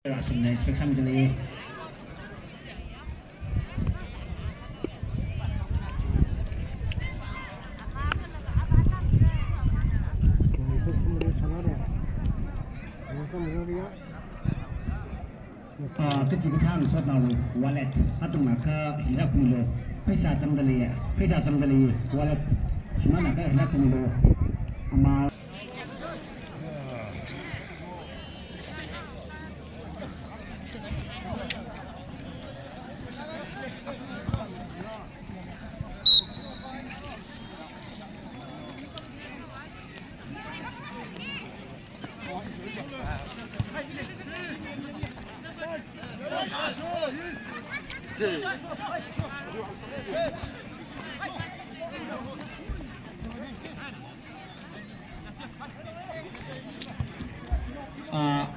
Rasennek bekanntelijk. Ketika kami sudah tahu wallet atau maka tidak perlu pesa sambali wallet mana kan tidak perlu amal.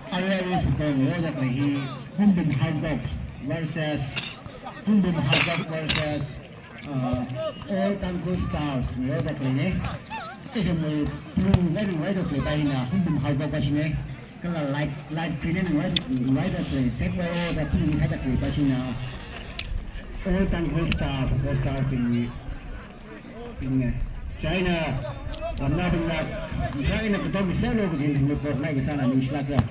Area is going logically Humbin Haokok versus all Tangkhul Stars logically itu very widely by na Humbin Haokok bashine kalau light cleaning widely take away the team had a play bashina all Tangkhul Stars in China. Karena dengan misalnya kita bisa loh begini report naik ke sana di Instagram.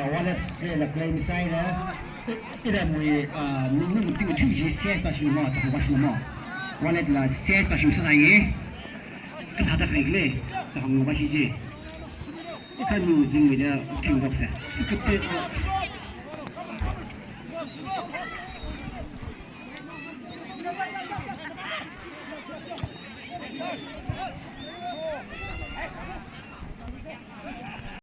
Wallet la claim misalnya tidak mungkin itu cuci siapa sih mau tapi pas mau wallet la siapa sih misalnya kan ada regler tak mau pas je kan mungkin dia tinggal sah seperti